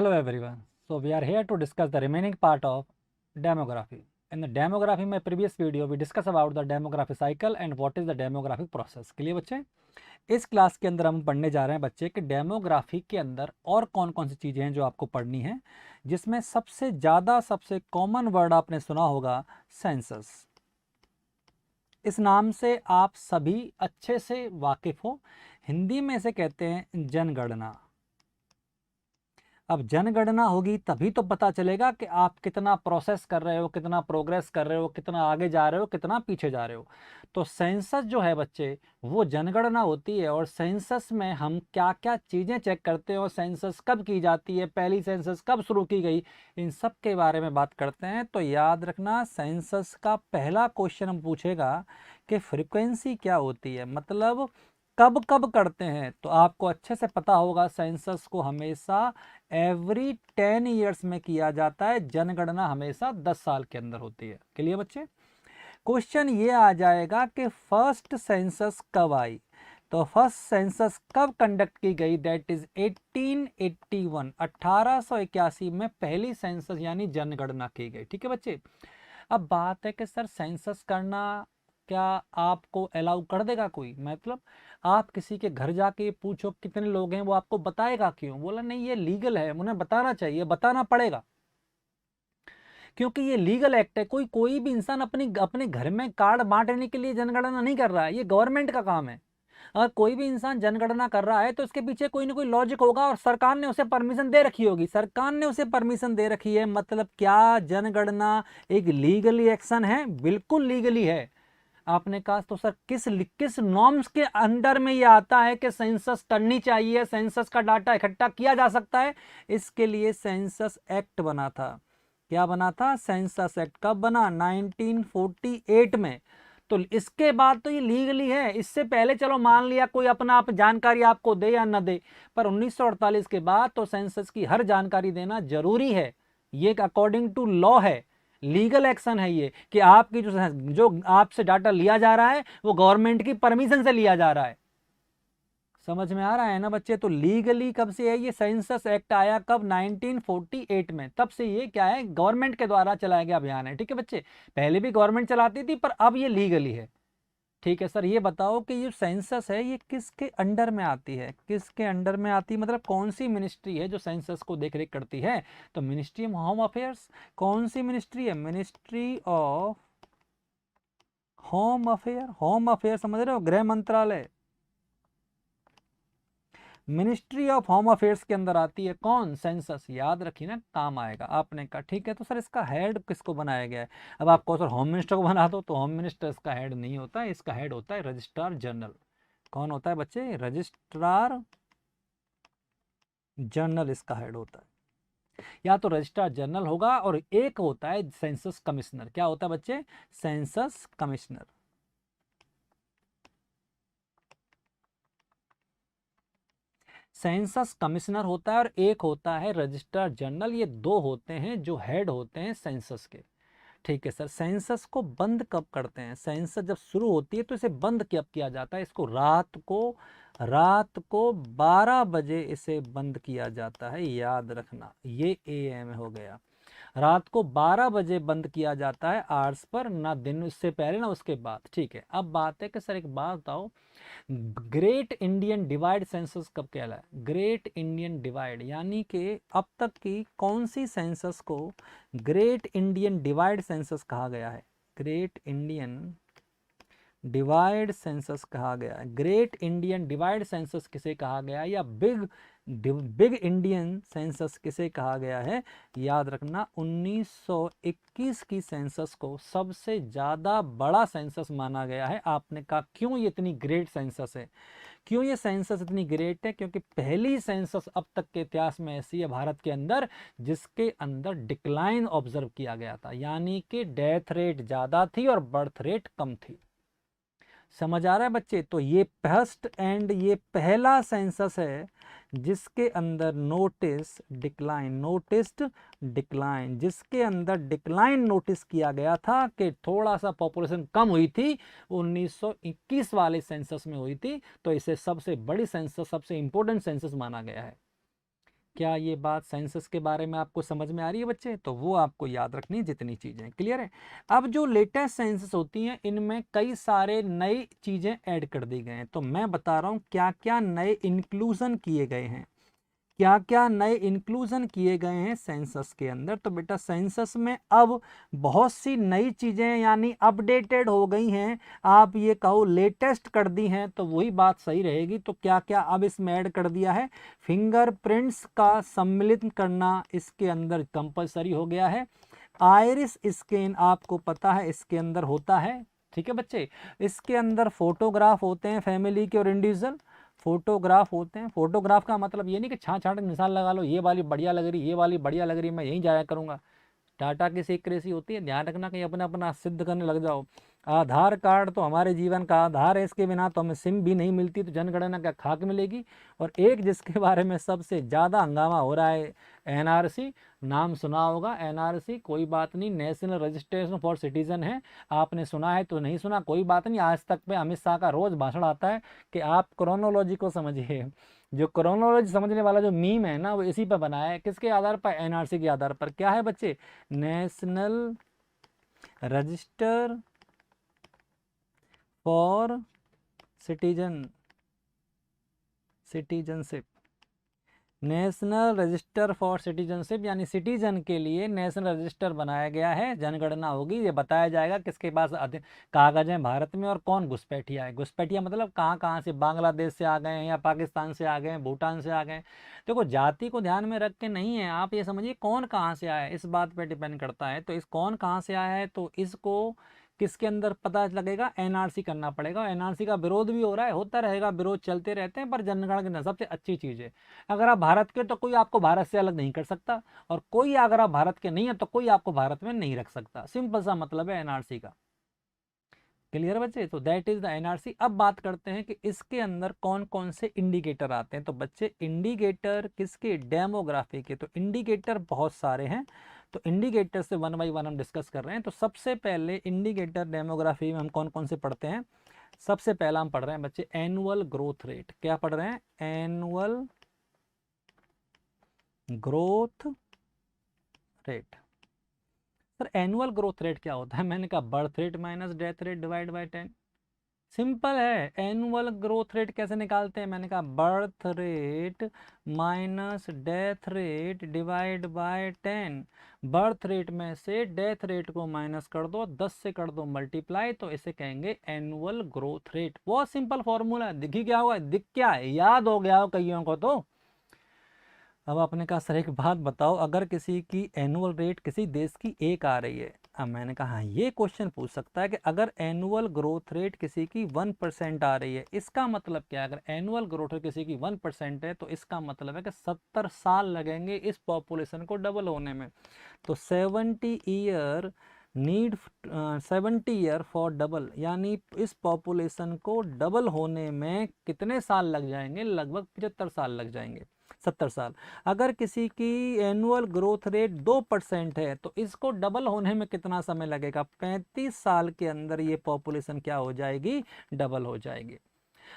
Hello everyone. So we are here to discuss the remaining part of demography. In the demography, my previous video we discuss about the demography cycle and what is the demographic process. Clear बच्चे? इस class के अंदर हम पढ़ने जा रहे हैं बच्चे कि डेमोग्राफी के अंदर और कौन कौन सी चीज़ें हैं जो आपको पढ़नी है, जिसमें सबसे ज़्यादा सबसे कॉमन वर्ड आपने सुना होगा सेंसस। इस नाम से आप सभी अच्छे से वाकिफ हो। हिंदी में इसे कहते हैं जनगणना। अब जनगणना होगी तभी तो पता चलेगा कि आप कितना प्रोसेस कर रहे हो, कितना प्रोग्रेस कर रहे हो, कितना आगे जा रहे हो, कितना पीछे जा रहे हो। तो सेंसस जो है बच्चे वो जनगणना होती है, और सेंसस में हम क्या क्या चीज़ें चेक करते हैं और सेंसस कब की जाती है, पहली सेंसस कब शुरू की गई, इन सब के बारे में बात करते हैं। तो याद रखना, सेंसस का पहला क्वेश्चन हम पूछेगा कि फ्रीक्वेंसी क्या होती है, मतलब कब कब करते हैं। तो आपको अच्छे से पता होगा सेंसस को हमेशा एवरी 10 ईयर्स में किया जाता है, जनगणना हमेशा 10 साल के अंदर होती है। क्लियर बच्चे? क्वेश्चन ये आ जाएगा कि फर्स्ट सेंसस कब आई। तो फर्स्ट सेंसस कब कंडक्ट की गई, दैट इज 1881, 1881 में पहली सेंसस यानी जनगणना की गई। ठीक है बच्चे? अब बात है कि सर सेंसस करना क्या आपको अलाउ कर देगा कोई? मतलब आप किसी के घर जाके पूछो कितने लोग हैं, वो आपको बताएगा क्यों? बोला नहीं, ये लीगल है, उन्हें बताना चाहिए, बताना पड़ेगा, क्योंकि ये लीगल एक्ट है। कोई भी इंसान अपने घर में कार्ड बांटने के लिए जनगणना नहीं कर रहा है, ये गवर्नमेंट का काम है। अगर कोई भी इंसान जनगणना कर रहा है तो इसके पीछे कोई ना कोई लॉजिक होगा, और सरकार ने उसे परमिशन दे रखी होगी। सरकार ने उसे परमिशन दे रखी है, मतलब क्या जनगणना एक लीगली एक्शन है? बिल्कुल लीगली है। आपने कहा तो सर किस नॉर्म्स के अंडर में ये आता है कि सेंसस करनी चाहिए, सेंसस का डाटा इकट्ठा किया जा सकता है? इसके लिए सेंसस एक्ट बना था। क्या बना था? Census act. कब बना? 1948 में। तो इसके बाद तो ये लीगली है। इससे पहले चलो मान लिया कोई अपना आप जानकारी आपको दे या न दे, पर 1948 के बाद तो सेंसस की हर जानकारी देना जरूरी है। ये अकॉर्डिंग टू लॉ है, लीगल एक्शन है ये, कि आपकी जो आपसे डाटा लिया जा रहा है वो गवर्नमेंट की परमिशन से लिया जा रहा है। समझ में आ रहा है ना बच्चे? तो लीगली कब से है ये सेंसस एक्ट? आया कब? 1948 में। तब से ये क्या है, गवर्नमेंट के द्वारा चलाया गया अभियान है। ठीक है बच्चे? पहले भी गवर्नमेंट चलाती थी, पर अब ये लीगली है। ठीक है सर, ये बताओ कि ये सेंसस है ये किसके अंडर में आती है? किसके अंडर में आती है, मतलब कौन सी मिनिस्ट्री है जो सेंसस को देख रेख करती है? तो मिनिस्ट्री ऑफ होम अफेयर्स। कौन सी मिनिस्ट्री है? Ministry of home affair. Home affair समझ रहे हो? गृह मंत्रालय। मिनिस्ट्री ऑफ होम अफेयर्स के अंदर आती है कौन? सेंसस। याद रखिए ना, काम आएगा। आपने कहा ठीक है, तो सर इसका हेड किसको बनाया गया है? अब आपको सर होम मिनिस्टर को बना दो, तो होम मिनिस्टर इसका हेड नहीं होता है, इसका हेड होता है रजिस्ट्रार जनरल। कौन होता है बच्चे? रजिस्ट्रार जनरल इसका हेड होता है। या तो रजिस्ट्रार जनरल होगा, और एक होता है सेंसस कमिश्नर। क्या होता है बच्चे? Census commissioner. सेंसस कमिश्नर होता है और एक होता है रजिस्ट्रार जनरल। ये दो होते हैं जो हेड होते हैं सेंसस के। ठीक है सर, सेंसस को बंद कब करते हैं? सेंसस जब शुरू होती है तो इसे बंद कब किया जाता है? इसको रात को 12 बजे इसे बंद किया जाता है। याद रखना, ये AM हो गया। रात को 12 बजे बंद किया जाता है, आवर्स पर, ना दिन उससे पहले ना उसके बाद। ठीक है, अब बात है कि सर एक बात बताओ, ग्रेट इंडियन डिवाइड सेंसस कब कहलाया? ग्रेट इंडियन डिवाइड यानी कि अब तक की कौन सी सेंसस को ग्रेट इंडियन डिवाइड सेंसस कहा गया है? ग्रेट इंडियन डिवाइड सेंसस कहा गया है। ग्रेट इंडियन डिवाइड सेंसस किसे कहा गया है, या बिग इंडियन सेंसस किसे कहा गया है? याद रखना, 1921 की सेंसस को सबसे ज़्यादा बड़ा सेंसस माना गया है। आपने कहा क्यों ये इतनी ग्रेट सेंसस है? क्यों ये सेंसस इतनी ग्रेट है? क्योंकि पहली सेंसस अब तक के इतिहास में ऐसी है भारत के अंदर जिसके अंदर डिक्लाइन ऑब्जर्व किया गया था, यानी कि डेथ रेट ज़्यादा थी और बर्थ रेट कम थी। समझ आ रहा है बच्चे? तो ये फर्स्ट एंड ये पहला सेंसस है जिसके अंदर नोटिस्ड डिक्लाइन, जिसके अंदर डिक्लाइन नोटिस किया गया था कि थोड़ा सा पॉपुलेशन कम हुई थी, 1921 वाले सेंसस में हुई थी। तो इसे सबसे बड़ी सेंसस, सबसे इंपॉर्टेंट सेंसस माना गया है। क्या ये बात सेंसस के बारे में आपको समझ में आ रही है बच्चे? तो वो आपको याद रखनी है जितनी चीज़ें, क्लियर है। अब जो लेटेस्ट सेंसस होती हैं इनमें कई सारे नई चीज़ें ऐड कर दी गए हैं, तो मैं बता रहा हूँ क्या क्या नए इंक्लूजन किए गए हैं, क्या क्या नए इंक्लूजन किए गए हैं सेंसस के अंदर। तो बेटा सेंसस में अब बहुत सी नई चीज़ें यानी अपडेटेड हो गई हैं, आप ये कहो लेटेस्ट कर दी हैं, तो वही बात सही रहेगी। तो क्या क्या अब इसमें ऐड कर दिया है, फिंगरप्रिंट्स का सम्मिलित करना इसके अंदर कंपलसरी हो गया है। आइरिस स्कैन आपको पता है इसके अंदर होता है, ठीक है बच्चे। इसके अंदर फोटोग्राफ होते हैं फैमिली के और इंडिविजुअल फोटोग्राफ होते हैं। फोटोग्राफ का मतलब ये नहीं कि छाँट छाँट निशान लगा लो, ये वाली बढ़िया लग रही, ये वाली बढ़िया लग रही, मैं यहीं जाया करूँगा। टाटा की सीक्रेसी होती है, ध्यान रखना कहीं अपना अपना सिद्ध करने लग जाओ। आधार कार्ड तो हमारे जीवन का आधार है, इसके बिना तो हमें सिम भी नहीं मिलती, तो जनगणना क्या खाक मिलेगी। और एक जिसके बारे में सबसे ज़्यादा हंगामा हो रहा है, एनआरसी, नाम सुना होगा एनआरसी, कोई बात नहीं, नेशनल रजिस्ट्रेशन फॉर सिटीजन है, आपने सुना है तो नहीं सुना कोई बात नहीं। आज तक पे अमित शाह का रोज भाषण आता है कि आप क्रोनोलॉजी को समझिए। जो क्रोनोलॉजी समझने वाला जो मीम है ना, वो इसी पर बना है, किसके आधार पर, एनआरसी के आधार पर। क्या है बच्चे, national register for citizenship, national register for citizenship, यानी सिटीजन के लिए नेशनल रजिस्टर बनाया गया है। जनगणना होगी, ये बताया जाएगा किसके पास कागज हैं भारत में और कौन घुसपैठिया है। घुसपैठिया मतलब कहाँ कहाँ से, बांग्लादेश से आ गए हैं या पाकिस्तान से आ गए हैं, भूटान से आ गए हैं। देखो जाति को ध्यान में रख के नहीं है, आप ये समझिए कौन कहाँ से आया है, इस बात पर डिपेंड करता है। तो इस कौन कहाँ से आया है तो इसको किसके अंदर पता लगेगा, एनआरसी करना पड़ेगा। एनआरसी का विरोध भी हो रहा है, होता रहेगा, विरोध चलते रहते हैं, पर जनगणना सबसे अच्छी चीज़ है। अगर आप भारत के तो कोई आपको भारत से अलग नहीं कर सकता, और कोई अगर आप भारत के नहीं है तो कोई आपको भारत में नहीं रख सकता। सिंपल सा मतलब है एनआरसी का, क्लियर बच्चे। तो दैट इज द एनआरसी। अब बात करते हैं कि इसके अंदर कौन कौन से इंडिकेटर आते हैं। तो बच्चे इंडिकेटर किसके, डेमोग्राफी के। तो इंडिकेटर बहुत सारे हैं, तो इंडिकेटर से वन बाई वन हम डिस्कस कर रहे हैं। तो सबसे पहले इंडिकेटर डेमोग्राफी में हम कौन कौन से पढ़ते हैं। सबसे पहला हम पढ़ रहे हैं बच्चे एनुअल ग्रोथ रेट। क्या पढ़ रहे हैं, annual growth rate. Sir annual growth rate क्या होता है, मैंने कहा birth rate minus death rate divide by 10। Simple है, एनुअल ग्रोथ रेट कैसे निकालते हैं, मैंने कहा birth rate minus death rate divide by 10। Birth rate में से डेथ रेट को माइनस कर दो, 10 से कर दो मल्टीप्लाई, तो इसे कहेंगे एनुअल ग्रोथ रेट। बहुत सिंपल फॉर्मूला है, दिख ही क्या होगा, दिख क्या है, याद हो गया हो कईयों को तो। अब आपने कहा सर एक बात बताओ, अगर किसी की एनुअल रेट किसी देश की एक आ रही है। अब मैंने कहा हाँ, ये क्वेश्चन पूछ सकता है कि अगर एनुअल ग्रोथ रेट किसी की 1% आ रही है, इसका मतलब क्या है। अगर एनुअल ग्रोथ रेट किसी की 1% है तो इसका मतलब है कि 70 साल लगेंगे इस पॉपुलेशन को डबल होने में। तो 70 ईयर फॉर डबल, यानी इस पॉपुलेशन को डबल होने में कितने साल लग जाएंगे, लगभग 75 साल लग जाएंगे, 70 साल। अगर किसी की एनुअल ग्रोथ रेट 2% है तो इसको डबल होने में कितना समय लगेगा, 35 साल के अंदर ये पॉपुलेशन क्या हो जाएगी, डबल हो जाएगी।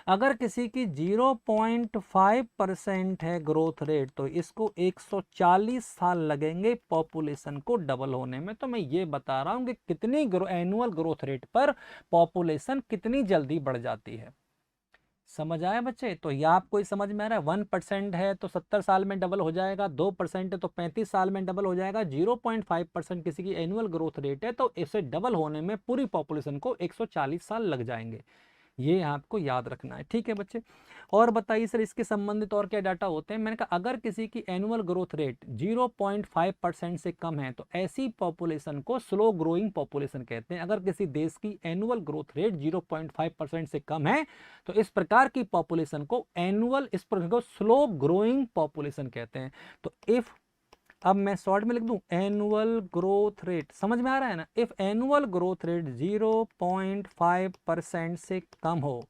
अगर किसी की 0.5% है ग्रोथ रेट तो इसको 140 साल लगेंगे पॉपुलेशन को डबल होने में। तो मैं ये बता रहा हूं कि कितनी एनुअल ग्रोथ रेट पर पॉपुलेशन कितनी जल्दी बढ़ जाती है। समझ आया बच्चे। तो ये आपको समझ में आ रहा है, 1% है तो 70 साल में डबल हो जाएगा, 2% है तो 35 साल में डबल हो जाएगा, 0.5% किसी की एनुअल ग्रोथ रेट है तो इसे डबल होने में पूरी पॉपुलेशन को 140 साल लग जाएंगे। ये आपको याद रखना है, ठीक है बच्चे। और बताइए सर इसके संबंधित और क्या डाटा होते हैं। मैंने कहा अगर किसी की एनुअल ग्रोथ रेट 0.5% से कम है तो ऐसी पॉपुलेशन को स्लो ग्रोइंग पॉपुलेशन कहते हैं। अगर किसी देश की एनुअल ग्रोथ रेट 0.5% से कम है तो इस प्रकार की पॉपुलेशन को इस प्रकार को स्लो ग्रोइंग पॉपुलेशन कहते हैं। तो इफ, अब मैं शॉर्ट में लिख दूं, एनुअल ग्रोथ रेट, समझ में आ रहा है ना। इफ एनुअल ग्रोथ रेट 0.5% से कम हो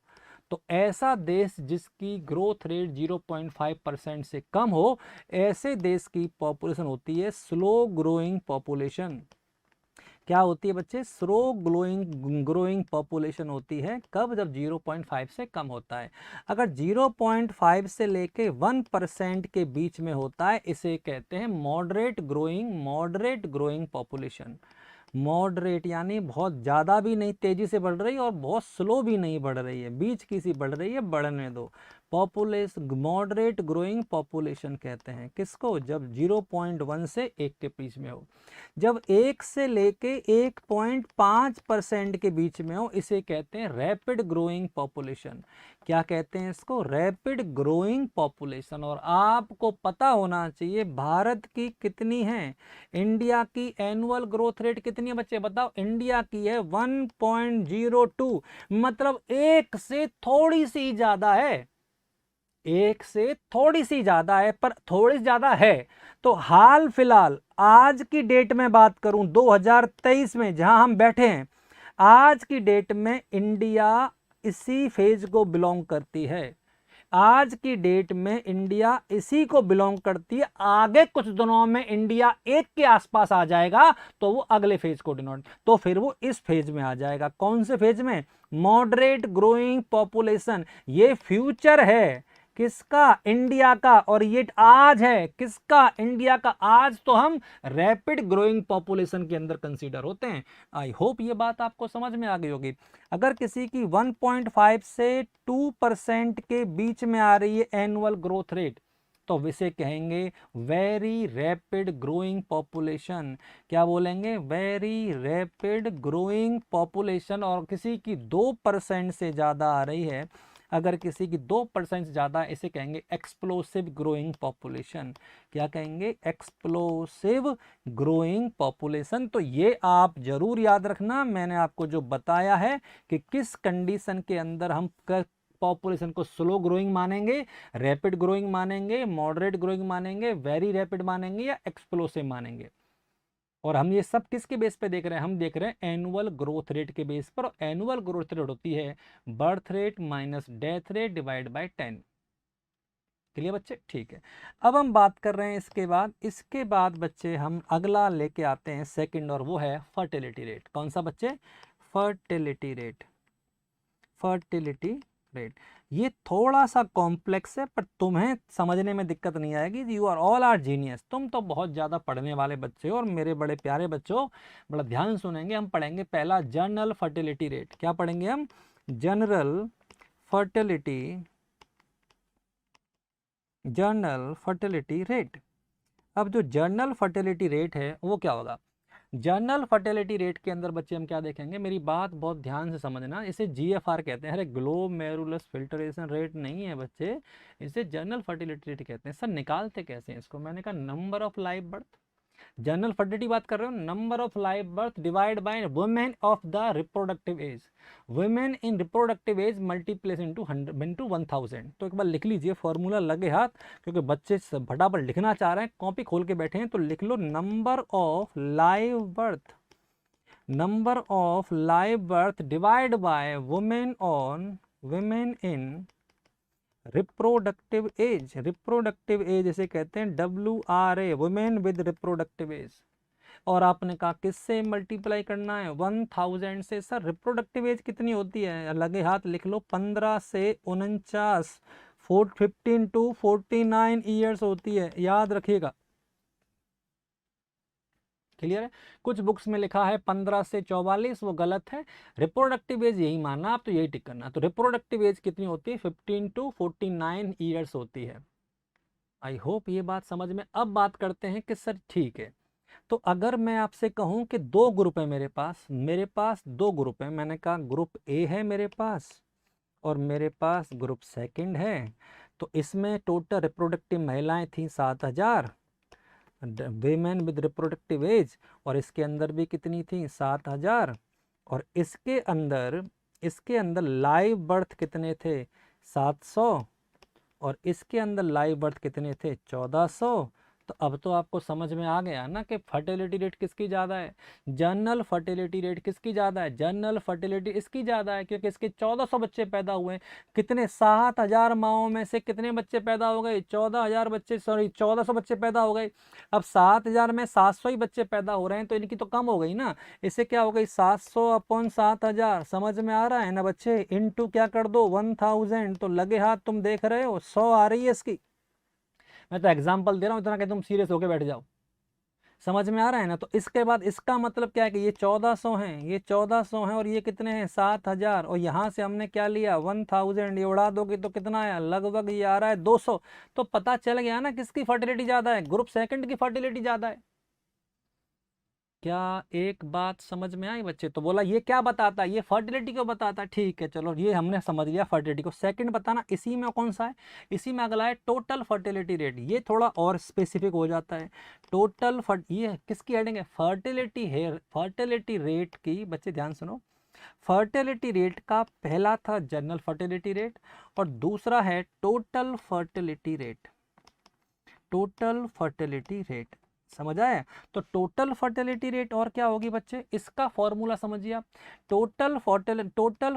तो ऐसा देश जिसकी ग्रोथ रेट 0.5% से कम हो, ऐसे देश की पॉपुलेशन होती है स्लो ग्रोइंग पॉपुलेशन। क्या होती है बच्चे? स्लो ग्रोइंग पॉपुलेशन होती है। कब? जब 0.5 से कम होता है। अगर 0.5 से लेके 1% के बीच में होता है, इसे कहते हैं मॉडरेट ग्रोइंग पॉपुलेशन। मॉडरेट यानी बहुत ज़्यादा भी नहीं तेज़ी से बढ़ रही और बहुत स्लो भी नहीं बढ़ रही है, बीच की सी बढ़ रही है, बढ़ने दो। पॉपुलेशन मॉडरेट ग्रोइंग पॉपुलेशन कहते हैं किसको? जब 0.1 से 1 के बीच में हो। जब 1 से लेके 1.5% के बीच में हो, इसे कहते हैं रैपिड ग्रोइंग पॉपुलेशन। क्या कहते हैं इसको? Rapid growing population. और आपको पता होना चाहिए भारत की कितनी है, इंडिया की एनुअल ग्रोथ रेट कितनी है बच्चे? बताओ। इंडिया की है 1.02, मतलब 1 से थोड़ी सी ज्यादा है, 1 से थोड़ी सी ज्यादा है, पर थोड़ी ज्यादा है। तो हाल फिलहाल आज की डेट में बात करूं, 2023 में जहां हम बैठे हैं, आज की डेट में इंडिया इसी फेज को बिलोंग करती है। आज की डेट में इंडिया इसी को बिलोंग करती है। आगे कुछ दिनों में इंडिया 1 के आसपास आ जाएगा तो वो अगले फेज को डिनोट, तो फिर वो इस फेज में आ जाएगा। कौन से फेज में? Moderate growing population. ये फ्यूचर है किसका? इंडिया का। और ये आज है किसका? इंडिया का। आज तो हम रैपिड ग्रोइंग पॉपुलेशन के अंदर कंसीडर होते हैं। आई होप ये बात आपको समझ में आ गई होगी। अगर किसी की 1.5 से 2% के बीच में आ रही है एनुअल ग्रोथ रेट, तो इसे कहेंगे वेरी रैपिड ग्रोइंग पॉपुलेशन। क्या बोलेंगे? Very rapid growing population. और किसी की 2% से ज़्यादा आ रही है, अगर किसी की 2% से ज़्यादा, इसे कहेंगे एक्सप्लोसिव ग्रोइंग पॉपुलेशन। क्या कहेंगे? Explosive growing population. तो ये आप जरूर याद रखना, मैंने आपको जो बताया है कि किस कंडीशन के अंदर हम पॉपुलेशन को स्लो ग्रोइंग मानेंगे, रैपिड ग्रोइंग मानेंगे, मॉडरेट ग्रोइंग मानेंगे, वेरी रैपिड मानेंगे या एक्सप्लोसिव मानेंगे। और हम ये सब किसके बेस पे देख रहे हैं? हम देख रहे हैं एनुअल ग्रोथ रेट के बेस पर। एनुअल ग्रोथ रेट होती है birth rate minus death rate divide by 10। Clear बच्चे? ठीक है। अब हम बात कर रहे हैं इसके बाद बच्चे हम अगला लेके आते हैं सेकंड, और वो है फर्टिलिटी रेट। कौन सा बच्चे? Fertility rate. फर्टिलिटी रेट ये थोड़ा सा कॉम्प्लेक्स है, पर तुम्हें समझने में दिक्कत नहीं आएगी। You are all are genius. तुम तो बहुत ज़्यादा पढ़ने वाले बच्चे हो, और मेरे बड़े प्यारे बच्चों बड़ा ध्यान सुनेंगे। हम पढ़ेंगे पहला जनरल फर्टिलिटी रेट। क्या पढ़ेंगे हम? General fertility rate. अब जो जनरल फर्टिलिटी रेट है वो क्या होगा? जनरल फर्टिलिटी रेट के अंदर बच्चे हम क्या देखेंगे? मेरी बात बहुत ध्यान से समझना। इसे जीएफआर कहते हैं। अरे ग्लोमेरुलस फिल्ट्रेशन रेट नहीं है बच्चे, इसे जनरल फर्टिलिटी रेट कहते हैं। सर निकालते कैसे हैं इसको? मैंने कहा number of live birth. General fertility बात कर रहे हो, number of live birth divide by women of the reproductive age. Women in reproductive as multiple into 1000। तो एक बार लिख लीजिए फॉर्मूला लगे हाथ, क्योंकि बच्चे फटाफट लिखना चाह रहे हैं, कॉपी खोल के बैठे हैं। तो लिख लो number of live birth divide by women in reproductive age इसे कहते हैं WRA, women with reproductive age. और आपने कहा किससे मल्टीप्लाई करना है? 1000 से। सर रिप्रोडक्टिव एज कितनी होती है? लगे हाथ लिख लो, 15 से 49, 15 to 49 ईयर्स होती है, याद रखिएगा। क्लियर है? कुछ बुक्स में लिखा है 15 से 44, वो गलत है। रिप्रोडक्टिव एज यही मानना आप, तो यही टिक करना। तो रिप्रोडक्टिव एज कितनी होती है? 15 to 49 ईयर्स होती है। आई होप ये बात समझ में। अब बात करते हैं कि सर ठीक है, तो अगर मैं आपसे कहूं कि 2 ग्रुप है मेरे पास 2 ग्रुप है। मैंने कहा ग्रुप ए है मेरे पास, और मेरे पास ग्रुप सेकंड है। तो इसमें टोटल रिप्रोडक्टिव महिलाएं थी 7000 वीमेन विद रिप्रोडक्टिव एज, और इसके अंदर भी कितनी थी? 7000। और इसके अंदर लाइव बर्थ कितने थे? 700। और इसके अंदर लाइव बर्थ कितने थे? 1400। तो अब तो आपको समझ में आ गया ना कि फर्टिलिटी रेट किसकी ज़्यादा है। जनरल फर्टिलिटी रेट किसकी ज़्यादा है, जनरल फर्टिलिटी इसकी ज़्यादा है, क्योंकि इसके 1400 बच्चे पैदा हुए हैं। कितने, 7000 माओं में से कितने बच्चे पैदा हो गए, 14000 बच्चे, सॉरी 1400 बच्चे पैदा हो गए। अब 7000 में 700 ही बच्चे पैदा हो रहे हैं, तो इनकी तो कम हो गई ना। इससे क्या हो गई, 700 अपॉन 7000, समझ में आ रहा है ना बच्चे। इनटू क्या कर दो, 1000, तो लगे हाथ तुम देख रहे हो 100 आ रही है इसकी। मैं तो एग्जाम्पल दे रहा हूँ, इतना कि तुम सीरियस होके बैठ जाओ। समझ में आ रहा है ना। तो इसके बाद इसका मतलब क्या है कि ये 1400 हैं, ये 1400 हैं, और ये कितने हैं, 7000, और यहाँ से हमने क्या लिया, 1000, ये उड़ा दोगे तो कितना आया, लगभग ये आ रहा है 200। तो पता चल गया ना किसकी फर्टिलिटी ज़्यादा है, ग्रुप सेकंड की फर्टिलिटी ज़्यादा है। क्या एक बात समझ में आई बच्चे। तो बोला ये क्या बताता है, ये फर्टिलिटी को बताता है। ठीक है चलो, ये हमने समझ लिया फर्टिलिटी को। सेकंड बताना इसी में कौन सा है, इसी में अगला है टोटल फर्टिलिटी रेट। ये थोड़ा और स्पेसिफिक हो जाता है। टोटल ये किसकी हेडिंग है, फर्टिलिटी रेट की। बच्चे ध्यान सुनो, फर्टिलिटी रेट का पहला था जनरल फर्टिलिटी रेट, और दूसरा है total fertility rate. Total fertility rate, समझ आया। तो टोटल फर्टिलिटी रेट और क्या होगी बच्चे, इसका फॉर्मूला समझिए आप। टोटल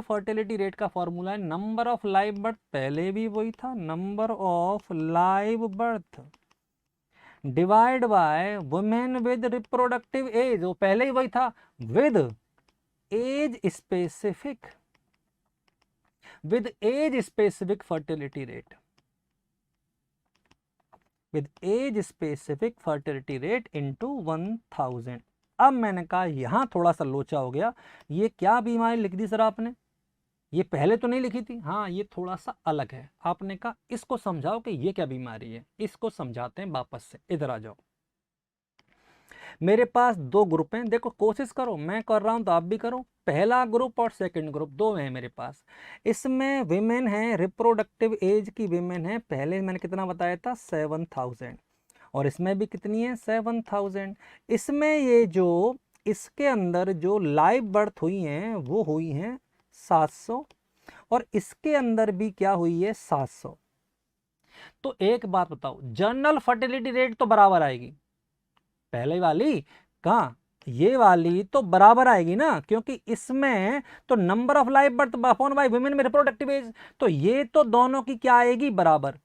फर्टिलिटी रेट का फॉर्मूला है नंबर ऑफ लाइव बर्थ, पहले भी वही था, number of live birth divide by women with reproductive age, वो पहले ही वही था, with age specific fertility rate, with age specific fertility rate into 1000। अब मैंने कहा यहां थोड़ा सा लोचा हो गया, ये क्या बीमारी लिख दी सर आपने, ये पहले तो नहीं लिखी थी। हाँ ये थोड़ा सा अलग है। आपने कहा इसको समझाओ कि ये क्या बीमारी है, इसको समझाते हैं वापस से। इधर आ जाओ, मेरे पास दो ग्रुप हैं, देखो कोशिश करो, मैं कर रहा हूं तो आप भी करो। पहला ग्रुप और सेकंड ग्रुप दो हैं मेरे पास। इसमें विमेन है, रिप्रोडक्टिव एज की विमेन है, पहले मैंने कितना बताया था, 7000, और इसमें भी कितनी है, 7000। इसमें ये जो इसके अंदर जो लाइव बर्थ हुई हैं वो हुई हैं 700, और इसके अंदर भी क्या हुई है, 700। तो एक बात बताओ, जनरल फर्टिलिटी रेट तो बराबर आएगी, पहले वाली कहाँ, ये वाली तो बराबर आएगी ना, क्योंकि इसमें तो number of live birth upon by women में रिप्रोडक्टिव एज, तो ये तो दोनों की क्या आएगी, बराबर।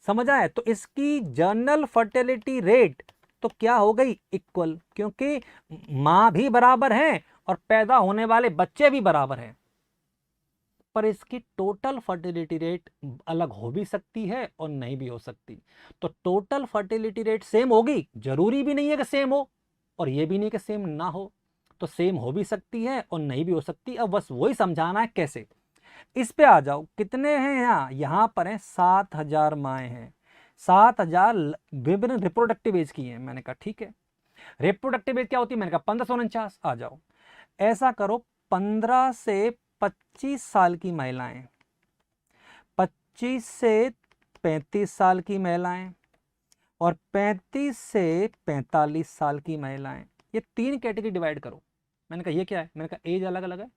समझ आए। तो इसकी जनरल फर्टिलिटी रेट तो क्या हो गई, इक्वल, क्योंकि मां भी बराबर है और पैदा होने वाले बच्चे भी बराबर हैं। पर इसकी टोटल फर्टिलिटी रेट अलग हो भी सकती है और नहीं भी हो सकती। तो टोटल फर्टिलिटी रेट सेम होगी, जरूरी भी नहीं है कि सेम हो, और ये भी नहीं कि सेम ना हो। तो सेम हो भी सकती है और नहीं भी हो सकती। अब बस वही समझाना है कैसे। इस पे आ जाओ, कितने हैं यहां पर हैं 7000 माएँ हैं, 7000 विभिन्न रिप्रोडक्टिव एज की हैं। मैंने कहा ठीक है, रिप्रोडक्टिव एज क्या होती है, मैंने कहा 1549। आ जाओ, ऐसा करो, 15 से 25 साल की महिलाएं, 25 से 35 साल की महिलाएं, और 35 से 45 साल की महिलाएं, ये तीन कैटेगरी डिवाइड करो। मैंने कहा ये क्या है, मैंने कहा एज अलग अलग है।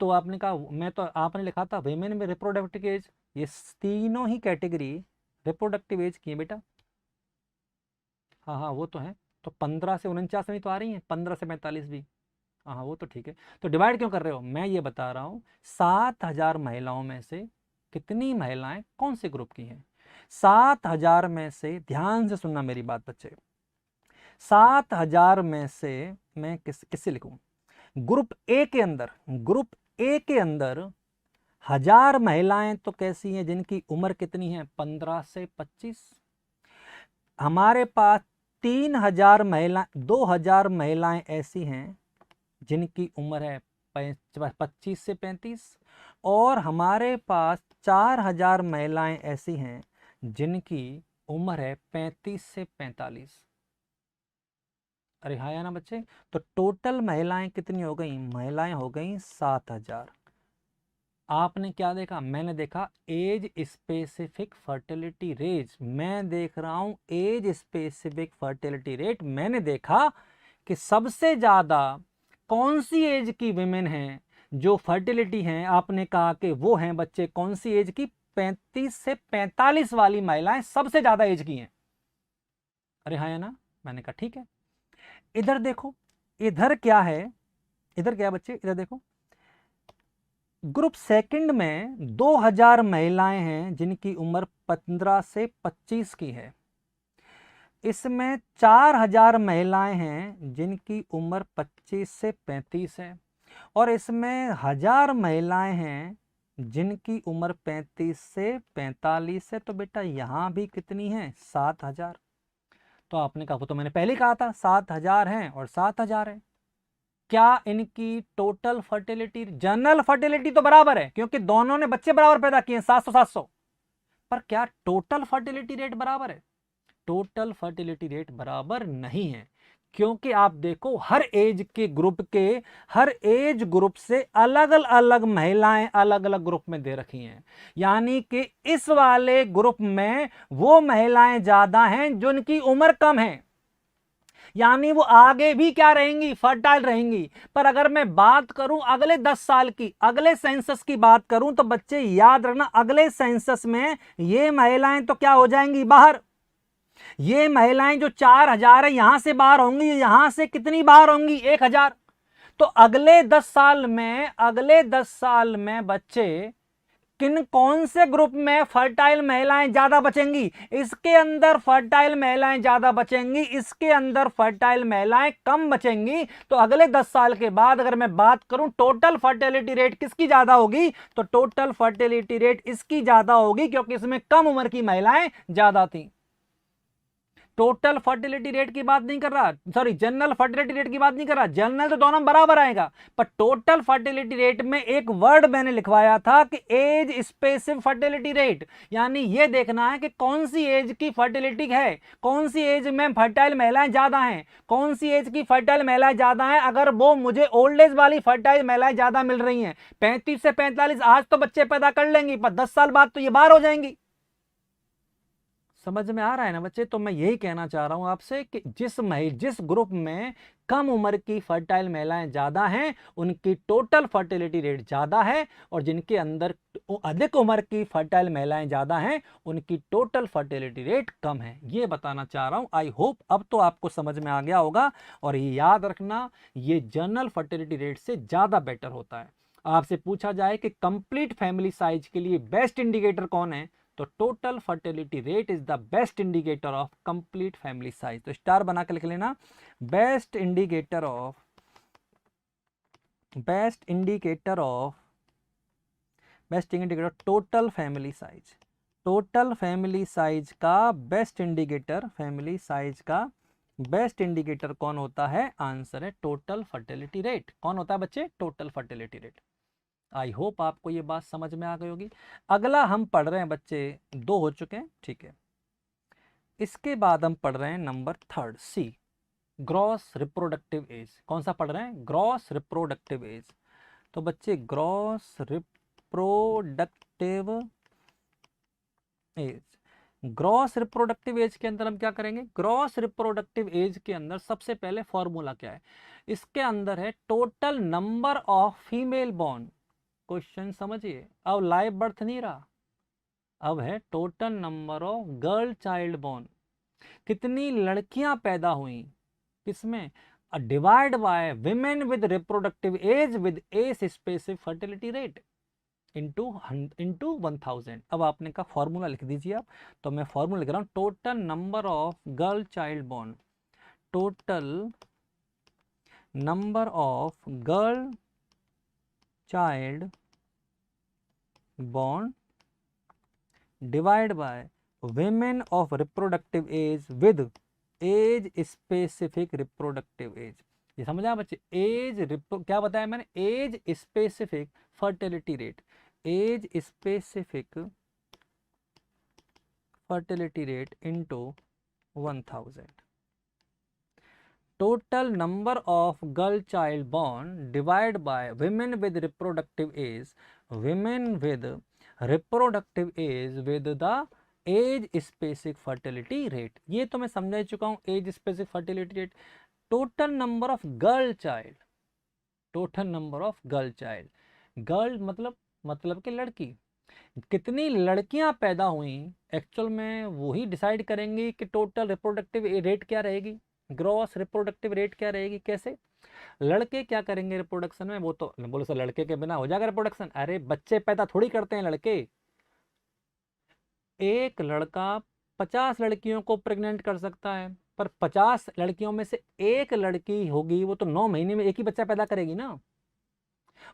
तो आपने कहा, मैं तो आपने लिखा था विमेन में रिप्रोडक्टिव एज, ये तीनों ही कैटेगरी रिप्रोडक्टिव एज की है बेटा। हाँ हाँ वो तो है। तो 15 से 49 में तो आ रही हैं, 15 से 45 भी। हाँ वो तो ठीक है। तो डिवाइड क्यों कर रहे हो, मैं ये बता रहा हूँ, 7000 महिलाओं में से कितनी महिलाएं कौन से ग्रुप की हैं। 7000 में से, ध्यान से सुनना मेरी बात बच्चे, 7000 में से मैं किससे लिखूं, ग्रुप ए के अंदर, ग्रुप ए के अंदर 1000 महिलाएं तो कैसी हैं, जिनकी उम्र कितनी है, 15 से 25। हमारे पास 3000 महिला, 2000 महिलाएं ऐसी हैं जिनकी उम्र है 25 से 35, और हमारे पास 4000 महिलाएं ऐसी हैं जिनकी उम्र है 35 से 45। अरे हाँ या ना बच्चे। तो टोटल महिलाएं कितनी हो गई, महिलाएं हो गई 7000। आपने क्या देखा, मैंने देखा एज स्पेसिफिक फर्टिलिटी रेट, मैं देख रहा हूं एज स्पेसिफिक फर्टिलिटी रेट। मैंने देखा कि सबसे ज्यादा कौन सी एज की विमेन हैं जो फर्टिलिटी हैं, आपने कहा कि वो हैं बच्चे कौन सी एज की, 35 से 45 वाली महिलाएं सबसे ज्यादा एज की हैं। अरे हाँ या ना? मैंने कहा ठीक है। इधर देखो, इधर क्या है, इधर क्या है बच्चे, इधर देखो, ग्रुप सेकंड में 2000 महिलाएं हैं जिनकी उम्र 15 से 25 की है। इसमें 4000 महिलाएं हैं जिनकी उम्र 25 से 35 है, और इसमें 1000 महिलाएं हैं जिनकी उम्र 35 से 45 है। तो बेटा यहां भी कितनी है? 7000। तो आपने कहा, वो तो मैंने पहले ही कहा था 7000 हैं और 7000 है। क्या इनकी टोटल फर्टिलिटी, जनरल फर्टिलिटी तो बराबर है क्योंकि दोनों ने बच्चे बराबर पैदा किए हैं, 700 700, पर क्या टोटल फर्टिलिटी रेट बराबर है? टोटल फर्टिलिटी रेट बराबर नहीं है, क्योंकि आप देखो हर एज के ग्रुप के, हर एज ग्रुप से अलग अलग महिलाएं अलग अलग ग्रुप में दे रखी हैं। यानी कि इस वाले ग्रुप में वो महिलाएं ज्यादा हैं जिनकी उम्र कम है, यानी वो आगे भी क्या रहेंगी? फर्टाइल रहेंगी। पर अगर मैं बात करूं अगले 10 साल की, अगले सेंसस की बात करूं, तो बच्चे याद रखना, अगले सेंसस में ये महिलाएं तो क्या हो जाएंगी? बाहर। ये महिलाएं जो 4000 है यहां से बाहर होंगी, यहां से कितनी बाहर होंगी? 1000। तो अगले 10 साल में, अगले 10 साल में बच्चे कौन से ग्रुप में फर्टाइल महिलाएं ज्यादा बचेंगी? इसके अंदर फर्टाइल महिलाएं ज्यादा बचेंगी, इसके अंदर फर्टाइल महिलाएं कम बचेंगी। तो अगले 10 साल के बाद अगर मैं बात करूं टोटल फर्टिलिटी रेट किसकी ज्यादा होगी, तो टोटल फर्टिलिटी रेट इसकी ज्यादा होगी, क्योंकि इसमें कम उम्र की महिलाएं ज्यादा थी। टोटल फर्टिलिटी रेट की बात नहीं कर रहा, सॉरी, जनरल फर्टिलिटी रेट की बात नहीं कर रहा। जनरल तो दोनों बराबर आएगा, पर टोटल फर्टिलिटी रेट में एक वर्ड मैंने लिखवाया था कि एज स्पेसिफिक फर्टिलिटी रेट, यानी यह देखना है कि कौन सी एज की फर्टिलिटी है, कौन सी एज में फर्टाइल महिलाएं ज्यादा हैं, कौन सी एज की फर्टाइल महिलाएं ज्यादा हैं। अगर वो मुझे ओल्ड एज वाली फर्टाइल महिलाएं ज्यादा मिल रही हैं, 35 से 45, आज तो बच्चे पैदा कर लेंगी, पर 10 साल बाद तो ये बाहर हो जाएंगी। समझ में आ रहा है ना बच्चे? तो मैं यही कहना चाह रहा हूं आपसे कि जिस ग्रुप में कम उम्र की फर्टाइल महिलाएं ज्यादा हैं उनकी टोटल फर्टिलिटी रेट ज्यादा है, और जिनके अंदर अधिक उम्र की फर्टाइल महिलाएं ज्यादा हैं उनकी टोटल फर्टिलिटी रेट कम है। ये बताना चाह रहा हूं। आई होप अब तो आपको समझ में आ गया होगा। और ये याद रखना, ये जनरल फर्टिलिटी रेट से ज्यादा बेटर होता है। आपसे पूछा जाए कि कंप्लीट फैमिली साइज के लिए बेस्ट इंडिकेटर कौन है, तो total fertility rate is the best indicator of complete family size. तो स्टार बना के लिख लेना, best indicator of total family size. Total family size का बेस्ट इंडिकेटर, फैमिली साइज का बेस्ट इंडिकेटर कौन होता है? आंसर है टोटल फर्टिलिटी रेट। कौन होता है बच्चे? Total fertility rate. I hope आपको ये बात समझ में आ गई होगी। अगला हम पढ़ रहे हैं बच्चे, 2 हो चुके हैं, ठीक है। इसके बाद हम पढ़ रहे हैं नंबर 3, सी, ग्रॉस रिप्रोडक्टिव एज। कौन सा पढ़ रहे हैं? Gross reproductive age. तो बच्चे gross reproductive age, gross reproductive age के अंदर हम क्या करेंगे? ग्रॉस रिप्रोडक्टिव एज के अंदर सबसे पहले फॉर्मूला क्या है? इसके अंदर है total number of female born. Question समझिए, अब लाइव बर्थ नहीं रहा, अब है total number of girl child born. कितनी लड़कियां पैदा हुई, किसमें? Divide by women with reproductive age with age specific fertility rate into 1000। अब आपने कहा फॉर्मूला लिख दीजिए आप, तो मैं फॉर्मूला लिख रहा हूं, total number of girl child born, total number of girl child born divide by women of reproductive age with age specific reproductive age। ये समझा बच्चे? क्या बताया मैंने? Age specific fertility rate, age specific fertility rate into 1000। Total number of girl child born divide by women with reproductive age, women with reproductive age with the age specific fertility rate. ये तो मैं समझा चुका हूं, age specific fertility rate. Total number of girl child, total number of girl child, girl मतलब कि लड़की, कितनी लड़कियां पैदा हुई एक्चुअल में वही डिसाइड करेंगी कि टोटल रिप्रोडक्टिव रेट क्या रहेगी, ग्रॉस रिप्रोडक्टिव रेट क्या रहेगी। कैसे? लड़के क्या करेंगे रिप्रोडक्शन में? वो तो बोलो सर लड़के के बिना हो जाएगा रिप्रोडक्शन। अरे बच्चे पैदा थोड़ी करते हैं लड़के। एक लड़का 50 लड़कियों को प्रेग्नेंट कर सकता है, पर 50 लड़कियों में से एक लड़की होगी, वो तो 9 महीने में एक ही बच्चा पैदा करेगी ना।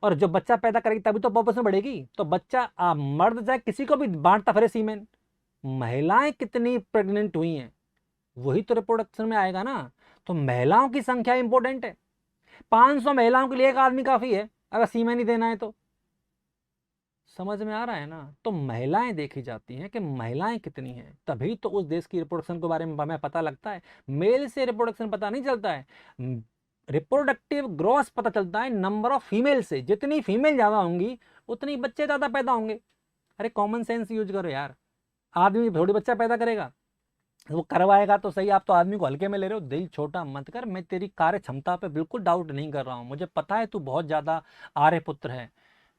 और जो बच्चा पैदा करेगी तभी तो पॉपुलेशन बढ़ेगी। तो बच्चा मर्द चाहे किसी को भी बांटता फिरे सीमेन। महिलाएं कितनी प्रेग्नेंट हुई हैं वही तो रिप्रोडक्शन में आएगा ना। तो महिलाओं की संख्या इंपॉर्टेंट है। 500 महिलाओं के लिए एक आदमी काफी है अगर सीमेन ही देना है तो। समझ में आ रहा है ना। तो महिलाएं देखी जाती हैं कि महिलाएं कितनी हैं, तभी तो उस देश की रिप्रोडक्शन के बारे में हमें पता लगता है। मेल से रिप्रोडक्शन पता नहीं चलता है। रिप्रोडक्टिव ग्रॉस पता चलता है नंबर ऑफ फीमेल से। जितनी फीमेल ज्यादा होंगी उतनी बच्चे ज्यादा पैदा होंगे। अरे कॉमन सेंस यूज करो यार। आदमी थोड़ी बच्चा पैदा करेगा, वो करवाएगा तो सही। आप तो आदमी को हल्के में ले रहे हो। दिल छोटा मत कर। मैं तेरी कार्य क्षमता पे बिल्कुल डाउट नहीं कर रहा हूँ। मुझे पता है तू बहुत ज्यादा आर्य पुत्र है,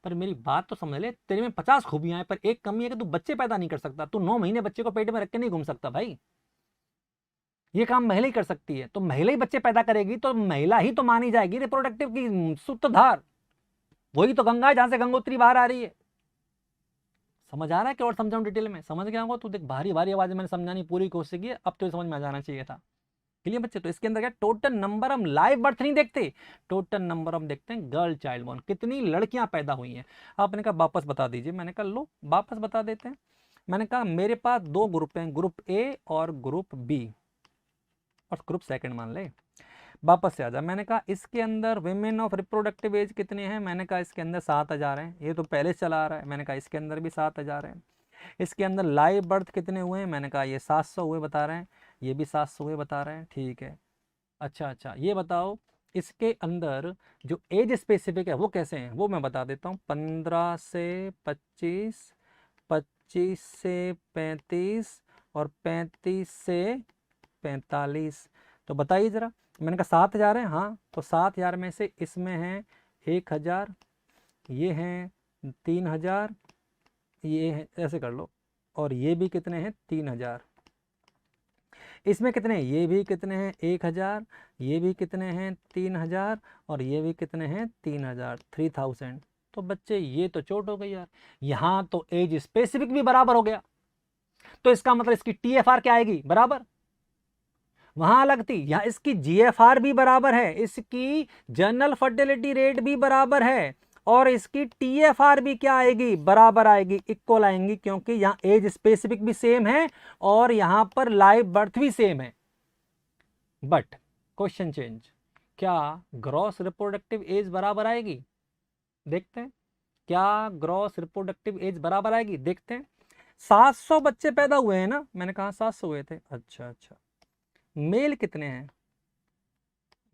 पर मेरी बात तो समझ ले। तेरे में 50 खूबियां हैं, पर एक कमी है कि तू बच्चे पैदा नहीं कर सकता। तू 9 महीने बच्चे को पेट में रख के नहीं घूम सकता भाई। ये काम महिला ही कर सकती है। तो महिला ही बच्चे पैदा करेगी तो महिला ही तो मानी जाएगी रिप्रोडक्टिव की सूत्रधार। वही तो गंगा है जहां से गंगोत्री बाहर आ रही है। समझ आ रहा है कि और समझाऊं डिटेल में? समझ गया होगा तू। देख भारी भारी आवाज में मैंने समझाने की पूरी कोशिश की है, अब तो समझ में आ जाना चाहिए था। क्लियर बच्चे? तो इसके अंदर क्या टोटल नंबर, हम लाइव बर्थ नहीं देखते, टोटल नंबर हम देखते हैं गर्ल चाइल्ड बोर्न, कितनी लड़कियां पैदा हुई हैं। आपने कहा वापस बता दीजिए। मैंने कहा लो वापस बता देते हैं। मैंने कहा मेरे पास 2 ग्रुप हैं, ग्रुप ए और ग्रुप बी, और ग्रुप सेकंड मान ले। वापस से आ जा। मैंने कहा इसके अंदर विमेन ऑफ रिप्रोडक्टिव एज कितने हैं? मैंने कहा इसके अंदर 7,000 हैं। ये तो पहले से चला आ रहा है। मैंने कहा इसके अंदर भी 7,000 हैं। इसके अंदर लाइव बर्थ कितने हुए हैं? मैंने कहा ये 700 हुए बता रहे हैं, ये भी 700 हुए बता रहे हैं। ठीक है। अच्छा ये बताओ इसके अंदर जो एज स्पेसिफिक है वो कैसे हैं, वो मैं बता देता हूँ। 15 से 25, 25 से 35 और 35 से 45। तो बताइए जरा। मैंने कहा 7,000 है। हाँ, तो 7,000 में से इसमें है 1,000, ये हैं 3,000, ये है, ऐसे कर लो। और ये भी कितने हैं? 3,000। इसमें कितने हैं? ये भी कितने हैं? 1,000, ये भी कितने हैं? 3,000, और ये भी कितने हैं? 3,000, 3,000। तो बच्चे ये तो चोट हो गई यार। यहाँ तो एज स्पेसिफिक भी बराबर हो गया। तो इसका मतलब इसकी TFR क्या आएगी? बराबर। वहां अलग थी, यहाँ इसकी GFR भी बराबर है, इसकी जनरल फर्टिलिटी रेट भी बराबर है, और इसकी TFR भी क्या आएगी? बराबर आएगी, इक्वल आएंगी, क्योंकि यहाँ एज स्पेसिफिक भी सेम है और यहां पर लाइव बर्थ भी सेम है। बट क्वेश्चन चेंज, क्या ग्रॉस रिप्रोडक्टिव एज बराबर आएगी? देखते हैं क्या ग्रॉस रिप्रोडक्टिव एज बराबर आएगी। देखते हैं। 700 बच्चे पैदा हुए हैं ना? मैंने कहा 700 हुए थे। अच्छा, मेल कितने हैं?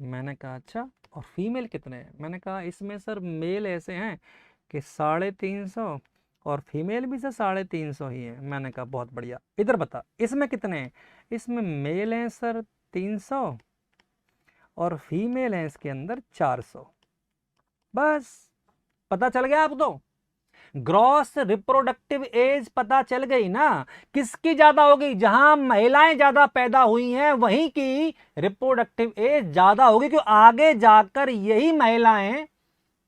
मैंने कहा अच्छा, और फीमेल कितने हैं? मैंने कहा इसमें सर मेल ऐसे हैं कि 350, और फीमेल भी सर 350 ही है। मैंने कहा बहुत बढ़िया। इधर बता इसमें कितने हैं? इसमें मेल हैं सर 300 और फीमेल हैं इसके अंदर 400। बस पता चल गया आप तो। ग्रॉस रिप्रोडक्टिव एज पता चल गई ना। किसकी ज्यादा होगी? जहां महिलाएं ज्यादा पैदा हुई हैं वहीं की रिप्रोडक्टिव एज ज्यादा होगी, क्योंकि आगे जाकर यही महिलाएं,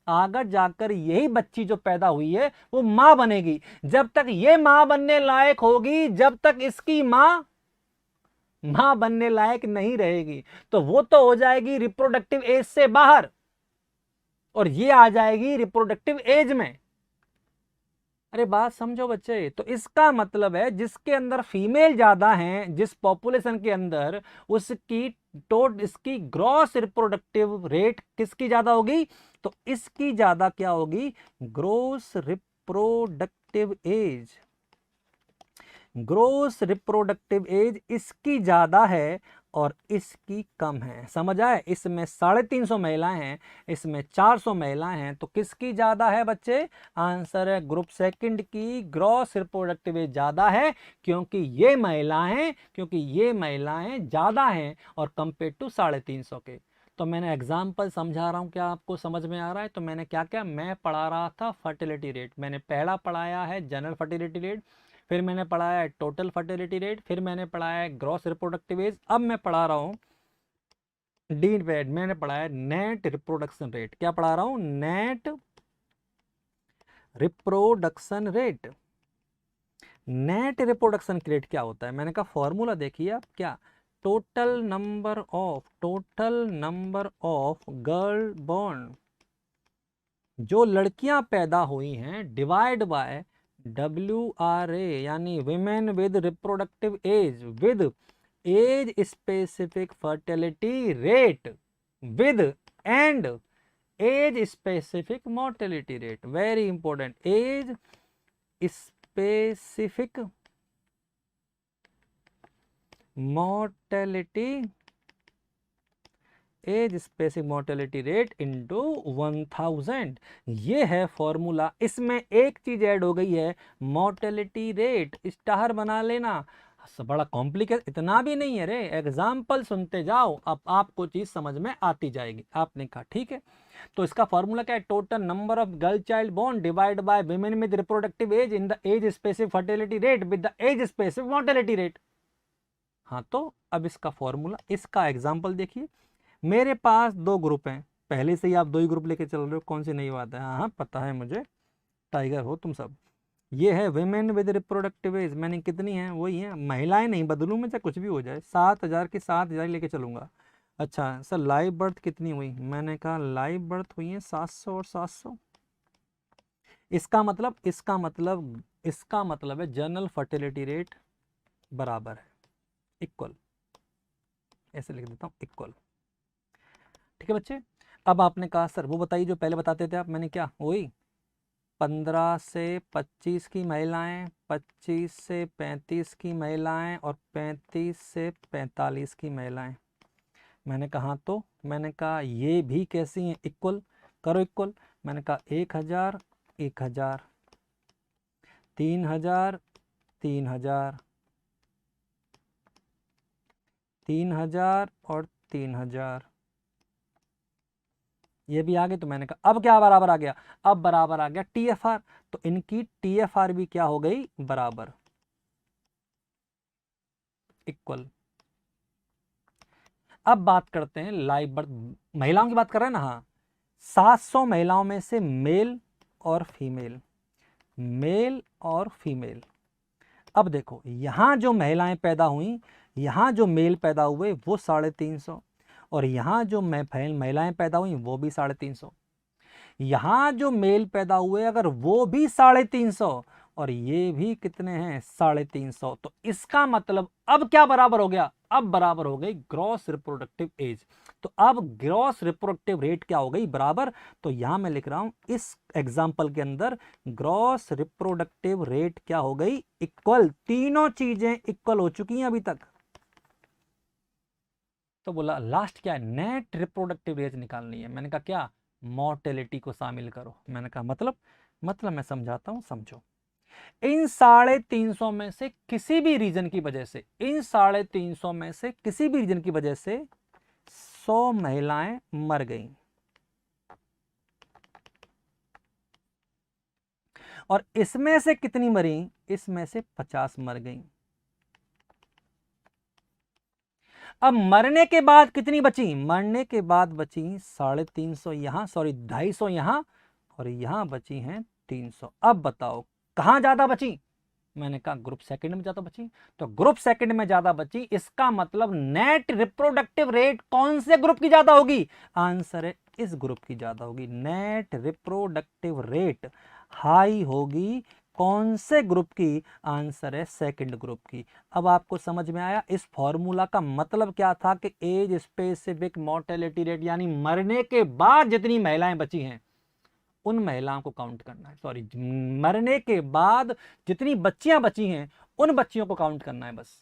आगे जाकर यही बच्ची जो पैदा हुई है वो मां बनेगी। जब तक ये मां बनने लायक होगी, जब तक इसकी मां बनने लायक नहीं रहेगी, तो वो तो हो जाएगी रिप्रोडक्टिव एज से बाहर, और ये आ जाएगी रिप्रोडक्टिव एज में। अरे बात समझो बच्चे। तो इसका मतलब है जिसके अंदर फीमेल ज्यादा हैं, जिस पॉपुलेशन के अंदर, उसकी इसकी ग्रॉस रिप्रोडक्टिव रेट किसकी ज्यादा होगी? तो इसकी ज्यादा क्या होगी? Gross reproductive age. Gross reproductive age इसकी ज्यादा है और इसकी कम है। समझ आए? इसमें 350 महिलाएं हैं, इसमें 400 महिलाएं हैं, तो किसकी ज्यादा है बच्चे? आंसर है ग्रुप सेकंड की ग्रॉस रिप्रोडक्टिव एज ज्यादा है, क्योंकि ये महिलाएं ज्यादा हैं और कंपेयर टू 350 के। तो मैंने एग्जाम्पल समझा रहा हूँ, क्या आपको समझ में आ रहा है? तो मैंने क्या क्या, मैं पढ़ा रहा था फर्टिलिटी रेट। मैंने पहला पढ़ाया है जनरल फर्टिलिटी रेट, फिर मैंने पढ़ाया है टोटल फर्टिलिटी रेट, फिर मैंने पढ़ाया है ग्रॉस रिप्रोडक्टिव एज, अब मैं पढ़ा रहा हूँ डी रेट, मैंने पढ़ा है नेट रिप्रोडक्शन रेट। क्या पढ़ा रहा हूँ? Net reproduction rate. Net reproduction rate क्या होता है? मैंने कहा फॉर्मूला देखिए आप, क्या, total number of girl born, जो लड़कियां पैदा हुई हैं, डिवाइड बाय WRA यानी women with reproductive age with age specific fertility rate with and age specific mortality rate. Very important, age specific mortality, age specific mortality rate into 1000, ये है formula. इसमें एक चीज ऐड हो गई है, मोर्टेलिटी रेट, स्टार बना लेना। बड़ा कॉम्प्लिकेट इतना भी नहीं है रे, एग्जाम्पल सुनते जाओ, अब आपको चीज समझ में आती जाएगी। आपने कहा ठीक है, तो इसका फॉर्मूला क्या है? Total number of girl child born divide by women with reproductive age in the age specific fertility rate with the age specific mortality rate. हाँ, तो अब इसका फॉर्मूला, इसका एग्जाम्पल देखिए। मेरे पास दो ग्रुप हैं, पहले से ही आप दो ही ग्रुप लेके चल रहे हो, कौन सी नई बात है? हाँ हाँ पता है मुझे, टाइगर हो तुम सब। ये है विमेन विद रिप्रोडक्टिव एज, मैंने कितनी है वही है, महिलाएं नहीं बदलूं मैं, चाहे कुछ भी हो जाए, 7000 की 7000 लेके चलूंगा। अच्छा सर लाइव बर्थ कितनी हुई? मैंने कहा लाइव बर्थ हुई है 700 और 700। इसका मतलब है जनरल फर्टिलिटी रेट बराबर है, इक्वल, ऐसे लिख देता हूँ, इक्वल। ठीक है बच्चे। अब आपने कहा सर वो बताइए जो पहले बताते थे आप। मैंने क्या, वही 15 से 25 की महिलाएं, 25 से 35 की महिलाएं और 35 से 45 की महिलाएं। मैंने कहा, तो मैंने कहा ये भी कैसी हैं? इक्वल करो, इक्वल। मैंने कहा 1000 1000, 3000 3000, 3000 और 3000, ये भी आ गए। तो मैंने कहा अब क्या बराबर आ गया? अब बराबर आ गया TFR, तो इनकी TFR भी क्या हो गई? बराबर, इक्वल। अब बात करते हैं लाइव बर्थ, महिलाओं की बात कर रहे हैं ना। हाँ, 700 महिलाओं में से मेल और फीमेल, मेल और फीमेल। अब देखो यहां जो महिलाएं पैदा हुई, यहां जो मेल पैदा हुए वो 350, और यहां जो महिलाएं पैदा हुई वो भी 350। यहां जो मेल पैदा हुए अगर वो भी 350, और ये भी कितने हैं? 350। तो इसका मतलब अब क्या बराबर हो गया? अब बराबर हो गई ग्रॉस रिप्रोडक्टिव एज। तो अब ग्रॉस रिप्रोडक्टिव रेट क्या हो गई? बराबर। तो यहां मैं लिख रहा हूं इस एग्जाम्पल के अंदर ग्रॉस रिप्रोडक्टिव रेट क्या हो गई? इक्वल। तीनों चीजें इक्वल हो चुकी हैं अभी तक। तो बोला लास्ट क्या है? नेट रिप्रोडक्टिव एज निकालनी है। मैंने कहा क्या? मॉर्टेलिटी को शामिल करो। मैंने कहा मतलब मैं समझाता हूं, समझो। इन 350 में से किसी भी रीजन की वजह से, इन 350 में से किसी भी रीजन की वजह से 100 महिलाएं मर गईं, और इसमें से कितनी मरी? इसमें से 50 मर गईं। अब मरने के बाद कितनी बची? मरने के बाद बची 350 यहां, सॉरी 250 यहां, और यहां बची हैं 300। अब बताओ कहां ज्यादा बची? मैंने कहा ग्रुप सेकंड में ज्यादा बची। तो ग्रुप सेकंड में ज्यादा बची, इसका मतलब नेट रिप्रोडक्टिव रेट कौन से ग्रुप की ज्यादा होगी? आंसर है इस ग्रुप की ज्यादा होगी। नेट रिप्रोडक्टिव रेट हाई होगी कौन से ग्रुप की? आंसर है सेकंड ग्रुप की। अब आपको समझ में आया इस फॉर्मूला का मतलब क्या था कि एज स्पेसिफिक मोर्टेलिटी रेट, यानी मरने के बाद जितनी महिलाएं बची हैं उन महिलाओं को काउंट करना है। सॉरी, मरने के बाद जितनी बच्चियां बची हैं उन बच्चियों को काउंट करना है बस।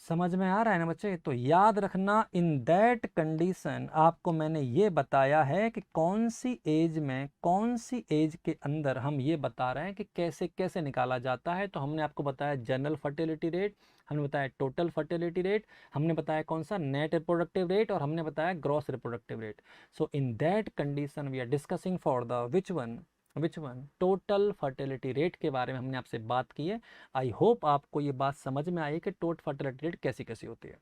समझ में आ रहा है ना बच्चे? तो याद रखना, इन दैट कंडीशन आपको मैंने ये बताया है कि कौन सी एज में, कौन सी एज के अंदर हम ये बता रहे हैं कि कैसे कैसे निकाला जाता है। तो हमने आपको बताया जनरल फर्टिलिटी रेट, हमने बताया टोटल फर्टिलिटी रेट, हमने बताया कौन सा नेट रिप्रोडक्टिव रेट, और हमने बताया gross reproductive rate. So in that condition we are discussing for the which one total fertility rate के बारे में हमने आपसे बात की है। आई होप आपको ये बात समझ में आई कि टोटल फर्टिलिटी रेट कैसी कैसी होती है।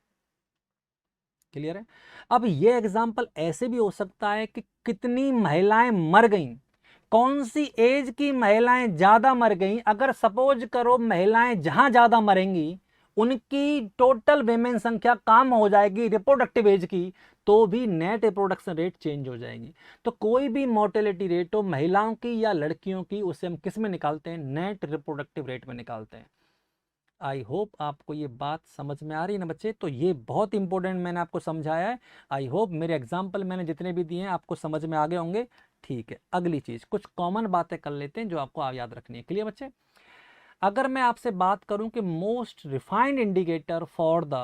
क्लियर है? अब ये एग्जांपल ऐसे भी हो सकता है कि कितनी महिलाएं मर गईं, कौन सी एज की महिलाएं ज्यादा मर गईं। अगर सपोज करो महिलाएं जहां ज्यादा मरेंगी उनकी टोटल विमेन संख्या कम हो जाएगी रिप्रोडक्टिव एज की, तो भी नेट रिप्रोडक्शन रेट चेंज हो जाएगी। तो कोई भी मोर्टेलिटी रेट हो महिलाओं की या लड़कियों की, उसे हम किस में निकालते हैं? नेट रिप्रोडक्टिव रेट में निकालते हैं। आई होप आपको ये बात समझ में आ रही है ना बच्चे? तो ये बहुत इंपॉर्टेंट मैंने आपको समझाया है। आई होप मेरे एग्जाम्पल मैंने जितने भी दिए हैं आपको समझ में आ गए होंगे। ठीक है, अगली चीज कुछ कॉमन बातें कर लेते हैं जो आपको याद रखनी है। क्लियर बच्चे? अगर मैं आपसे बात करूं कि most refined indicator for the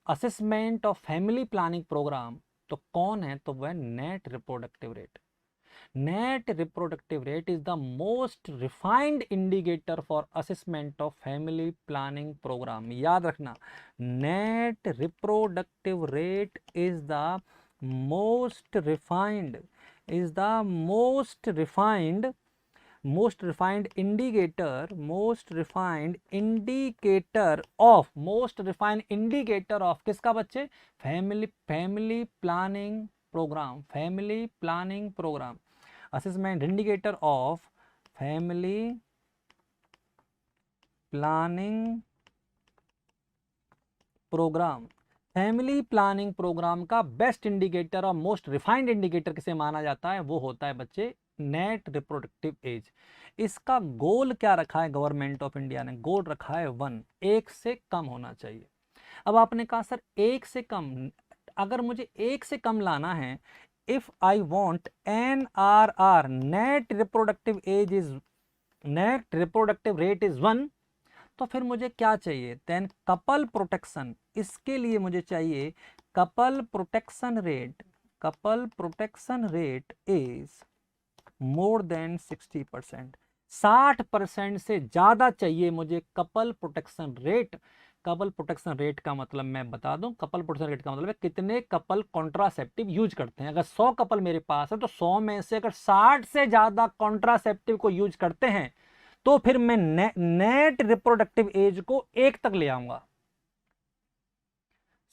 assessment of family planning programme, तो कौन है? तो वह net reproductive rate. Net reproductive rate is the most refined indicator for assessment of family planning program. याद रखना, net reproductive rate is the most refined, is the most refined, most refined indicator, most refined indicator of, most refined indicator of किसका बच्चे? family planning program, family planning program, assessment indicator of family planning programme. Family planning programme का best indicator और most refined indicator किसे माना जाता है? वो होता है बच्चे नेट रिप्रोडक्टिव एज। इसका गोल क्या रखा है गवर्नमेंट ऑफ इंडिया ने? गोल रखा है 1, 1 से कम होना चाहिए। अब आपने कहा सर 1 से कम, अगर मुझे 1 से कम लाना है, if I want NRR net reproductive as is, net reproductive rate is 1, तो फिर मुझे क्या चाहिए? देन कपल प्रोटेक्शन, इसके लिए मुझे चाहिए couple protection rate, couple protection rate is more than 60%, 60% से ज्यादा चाहिए मुझे couple protection rate. Couple protection rate का मतलब मैं बता दूं, कपल प्रोटेक्शन रेट का मतलब है कितने कपल कॉन्ट्रासेप्टिव यूज करते हैं। अगर 100 कपल मेरे पास है तो 100 में से अगर 60 से ज्यादा कॉन्ट्रासेप्टिव को यूज करते हैं तो फिर मैं नेट रिप्रोडक्टिव एज को 1 तक ले आऊंगा।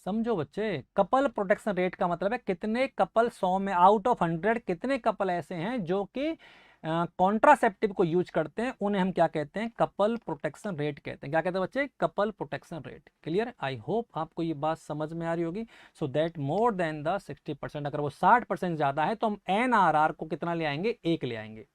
समझो बच्चे, कपल प्रोटेक्शन रेट का मतलब है कितने कपल 100 में आउट ऑफ 100 कितने कपल ऐसे हैं जो कि कॉन्ट्रासेप्टिव को यूज करते हैं, उन्हें हम क्या कहते हैं? कपल प्रोटेक्शन रेट कहते हैं। क्या कहते हैं बच्चे? Couple protection rate. Clear? I hope आपको ये बात समझ में आ रही होगी। So that more than the 60%, अगर वो 60% ज्यादा है तो हम NRR को कितना ले आएंगे? 1 ले आएंगे।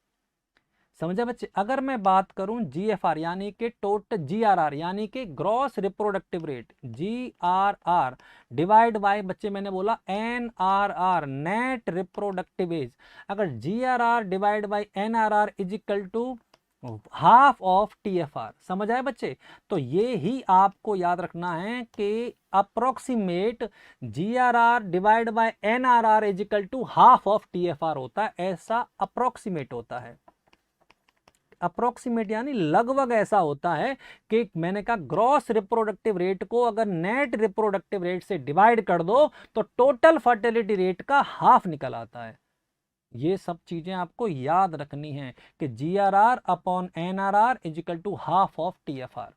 समझा बच्चे? अगर मैं बात करूं GFR यानी कि टोटल GRR यानी कि gross reproductive rate, GRR divide by बच्चे मैंने बोला NRR नेट रिप्रोडक्टिव एज, अगर GRR divide by NRR is equal to half of TFR। समझ आए बच्चे? तो ये ही आपको याद रखना है कि approximate GRR divide by NRR is equal to half of TFR होता है, ऐसा अप्रोक्सीमेट होता है। अप्रोक्सीमेट यानी लगभग ऐसा होता है कि मैंने कहा ग्रॉस रिप्रोडक्टिव रेट को अगर नेट रिप्रोडक्टिव रेट से डिवाइड कर दो तो टोटल फर्टिलिटी रेट का हाफ निकल आता है। ये सब चीजें आपको याद रखनी है कि GRR upon NRR is equal to half of TFR।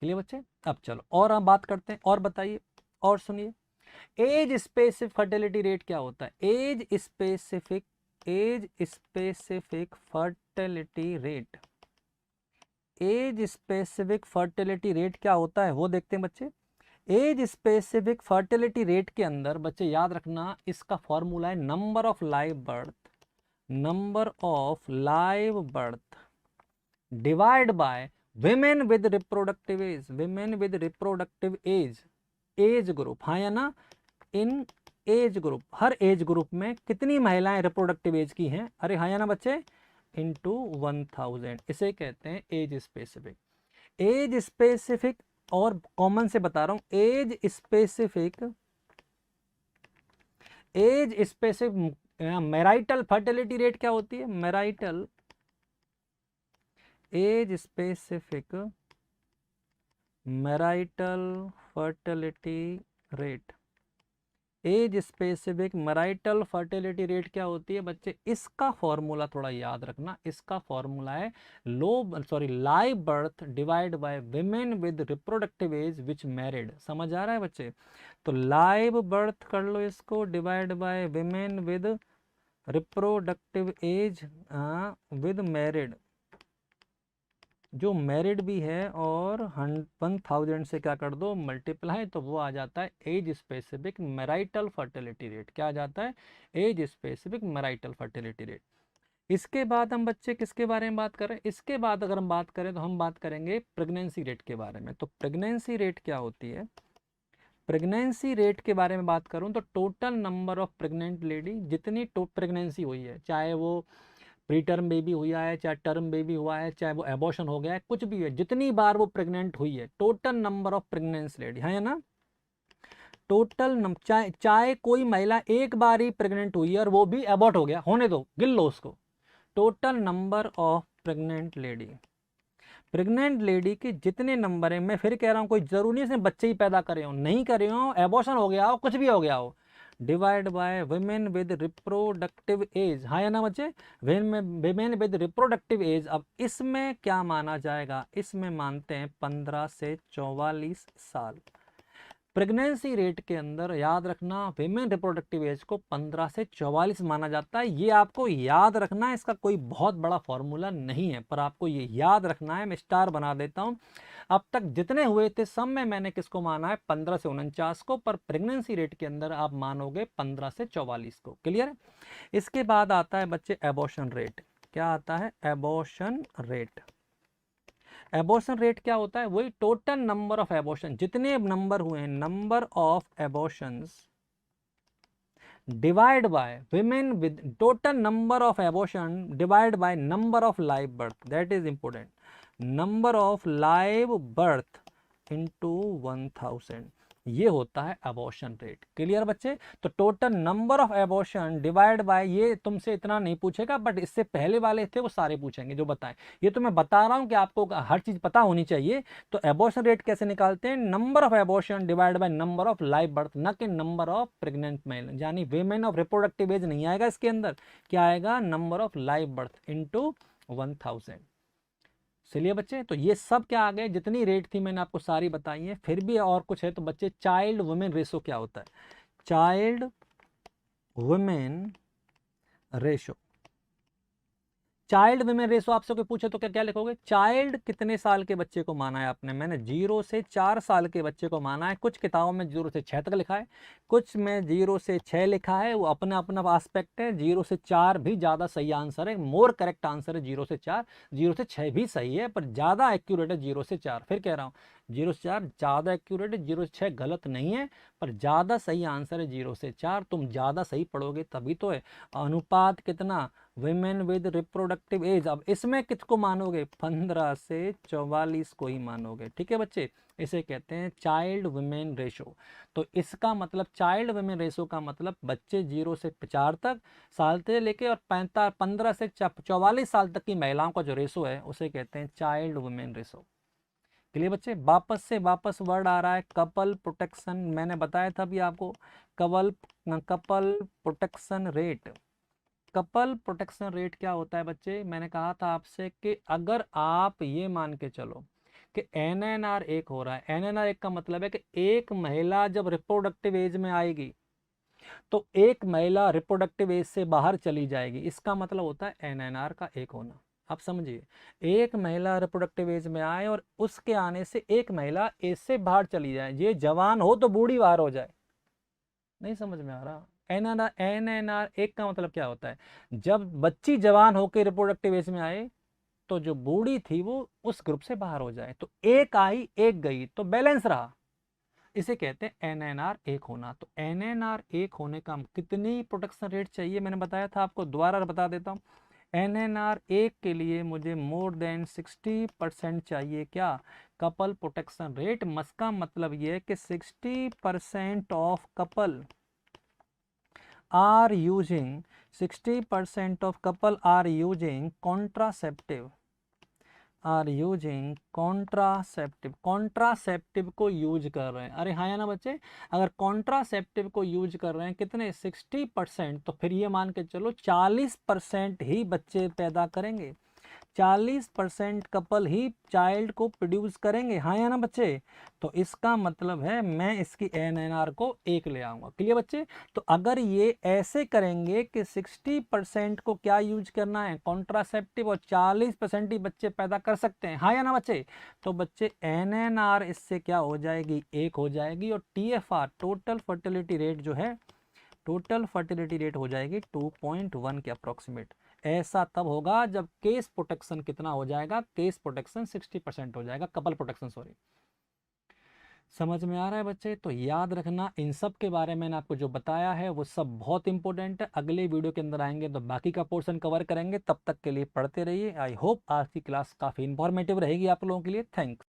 Clear बच्चे? अब चलो और हम बात करते हैं, और बताइए और सुनिए, एज स्पेसिफिक फर्टिलिटी रेट क्या होता है? Age specific fertility rate, age specific fertility rate क्या होता है वो देखते हैं बच्चे। एज स्पेसिफिक फर्टिलिटी रेट के अंदर बच्चे याद रखना इसका फॉर्मूला है number of live birth, number of live birth divide by women with reproductive as, women with reproductive as, age group, हाँ या ना? इन एज ग्रुप, हर एज ग्रुप में कितनी महिलाएं रिप्रोडक्टिव एज की हैं? अरे हाँ या ना बच्चे? इनटू 1000, इसे कहते हैं एज स्पेसिफिक। एज स्पेसिफिक और कॉमन से बता रहा हूं, age specific marital fertility rate क्या होती है? Marital age specific marital fertility rate, age specific marital fertility rate क्या होती है बच्चे? इसका फॉर्मूला थोड़ा याद रखना, इसका फॉर्मूला है live birth divide by women with reproductive as which married. समझ आ रहा है बच्चे? तो लाइव बर्थ कर लो इसको, divide by women with reproductive age with married, जो मैरिड भी है, और 1000 से क्या कर दो मल्टीप्लाई, तो वो आ जाता है age specific marital fertility rate. क्या आ जाता है? Age specific marital fertility rate. इसके बाद हम बच्चे किसके बारे में बात करें? इसके बाद अगर हम बात करें तो हम बात करेंगे प्रेगनेंसी रेट के बारे में। तो प्रेगनेंसी रेट क्या होती है? प्रेगनेंसी रेट के बारे में बात करूं तो total number of pregnant lady, जितनी प्रेगनेंसी हुई है, चाहे वो प्री टर्म बेबी हुआ है, चाहे टर्म बेबी हुआ है, चाहे वो एबॉर्शन हो गया है, कुछ भी है, जितनी बार वो प्रेग्नेंट हुई है, total number of pregnance lady है ना, टोटल चाहे कोई महिला एक बार ही प्रेग्नेंट हुई है और वो भी एबॉर्ट हो गया, होने दो, गिन लो उसको, total number of pregnant lady, pregnant lady के जितने नंबर है, मैं फिर कह रहा हूँ कोई जरूरी नहीं बच्चे ही पैदा करे हो, नहीं करे हो, एबॉर्शन हो गया हो, कुछ भी हो गया हो, divide by women with reproductive as, हाँ या ना बच्चे? Women with reproductive as. अब इसमें क्या माना जाएगा? इसमें मानते हैं 15 से 44 साल। प्रेगनेंसी रेट के अंदर याद रखना, विमेन रिप्रोडक्टिव एज को 15 से 44 माना जाता है। ये आपको याद रखना है, इसका कोई बहुत बड़ा फॉर्मूला नहीं है, पर आपको ये याद रखना है। मैं स्टार बना देता हूँ। अब तक जितने हुए थे सब में मैंने किसको माना है? 15 से 49 को, पर प्रेगनेंसी रेट के अंदर आप मानोगे 15 से 44 को। क्लियर है? इसके बाद आता है बच्चे एबॉर्शन रेट। क्या आता है? Abortion rate. एबॉर्शन रेट क्या होता है? वही टोटल नंबर ऑफ एबॉर्शन, जितने नंबर हुए हैं, number of abortions divide by women with total number of abortion divide by number of live birth, that is important, number of live birth into 1000, ये होता है एबॉर्शन रेट। क्लियर बच्चे? तो total number of abortion divide by, ये तुमसे इतना नहीं पूछेगा, बट इससे पहले वाले थे वो सारे पूछेंगे जो बताएं। ये तो मैं बता रहा हूं कि आपको हर चीज पता होनी चाहिए। तो एबॉर्शन रेट कैसे निकालते हैं? Number of abortion divide by number of live birth, न कि नंबर ऑफ प्रेग्नेंट मेल, यानी वीमेन ऑफ रिप्रोडक्टिव एज नहीं आएगा इसके अंदर। क्या आएगा? Number of live birth into 1000। चलिए बच्चे, तो ये सब क्या आ गए? जितनी रेट थी मैंने आपको सारी बताई है। फिर भी और कुछ है तो बच्चे, चाइल्ड वुमेन रेशो क्या होता है? Child women ratio, child women ratio आपसे कोई पूछे तो क्या क्या लिखोगे? चाइल्ड कितने साल के बच्चे को माना है आपने? मैंने 0 से 4 साल के बच्चे को माना है। कुछ किताबों में 0 से 6 तक लिखा है, कुछ में 0 से 6 लिखा है। वो अपना अपना आस्पेक्ट है। 0 से 4 भी ज़्यादा सही आंसर है, मोर करेक्ट आंसर है 0 से 4। 0 से 6 भी सही है, पर ज़्यादा एक्यूरेट है 0 से 4। फिर कह रहा हूँ 0 से 4 ज़्यादा एक्यूरेट है, 0 से 6 गलत नहीं है, पर ज़्यादा सही आंसर है 0 से 4। तुम ज़्यादा सही पढ़ोगे तभी तो है। अनुपात कितना? Women with reproductive as. अब इसमें किसको मानोगे? 15 से 44 को ही मानोगे। ठीक है बच्चे? इसे कहते हैं चाइल्ड वुमेन रेशो। तो इसका मतलब, चाइल्ड वुमेन रेशो का मतलब बच्चे 0 से 4 तक साल से लेके और 15 से 44 साल तक की महिलाओं का जो रेशो है उसे कहते हैं चाइल्ड वुमेन रेशो। क्लियर बच्चे? वापस वर्ड आ रहा है कपल प्रोटेक्शन। मैंने बताया था अभी आपको, couple protection rate. Couple protection rate क्या होता है बच्चे? मैंने कहा था आपसे कि अगर आप ये मान के चलो कि NNR 1 हो रहा है, NNR 1 का मतलब है कि एक महिला जब रिप्रोडक्टिव एज में आएगी तो एक महिला रिप्रोडक्टिव एज से बाहर चली जाएगी। इसका मतलब होता है NNR का 1 होना। आप समझिए, एक महिला रिप्रोडक्टिव एज में आए और उसके आने से एक महिला एज से बाहर चली जाए, ये जवान हो तो बूढ़ी बाहर हो जाए। नहीं समझ में आ रहा? NNR 1 का मतलब क्या होता है? जब बच्ची जवान होकर रिप्रोडक्टिव एज में आए तो जो बूढ़ी थी वो उस ग्रुप से बाहर हो जाए। तो एक आई एक गई तो बैलेंस रहा, इसे कहते हैं NNR 1 होना। तो NNR 1 होने का कितनी प्रोटेक्शन रेट चाहिए? मैंने बताया था आपको, दोबारा बता देता हूँ। NNR एक के लिए मुझे मोर देन 60% चाहिए क्या, कपल प्रोटेक्शन रेट। इसका मतलब ये है कि 60% of couple are using 60% of couple are using contraceptive contraceptive को यूज कर रहे हैं। अरे हाँ या ना बच्चे, अगर कॉन्ट्रासेप्टिव को यूज कर रहे हैं कितने 60%, तो फिर ये मान के चलो 40% ही बच्चे पैदा करेंगे, 40% कपल ही चाइल्ड को प्रोड्यूस करेंगे, हाँ या ना बच्चे। तो इसका मतलब है मैं इसकी NNR को 1 ले आऊंगा। क्लियर बच्चे। तो अगर ये ऐसे करेंगे कि 60% को क्या यूज करना है, कॉन्ट्रासेप्टिव, और 40% ही बच्चे पैदा कर सकते हैं, हाँ या ना बच्चे। तो बच्चे NNR इससे क्या हो जाएगी, 1 हो जाएगी, और TFR टोटल फर्टिलिटी रेट जो है, टोटल फर्टिलिटी रेट हो जाएगी 2.1 के अप्रोक्सीमेट। ऐसा तब होगा जब केस प्रोटेक्शन कितना हो जाएगा, केस प्रोटेक्शन 60% हो जाएगा, कपल प्रोटेक्शन सॉरी। समझ में आ रहा है बच्चे। तो याद रखना इन सब के बारे में आपको जो बताया है वो सब बहुत इंपॉर्टेंट है। अगले वीडियो के अंदर आएंगे तो बाकी का पोर्शन कवर करेंगे, तब तक के लिए पढ़ते रहिए। आई होप आज की क्लास काफ़ी इंफॉर्मेटिव रहेगी आप लोगों के लिए। थैंक्स।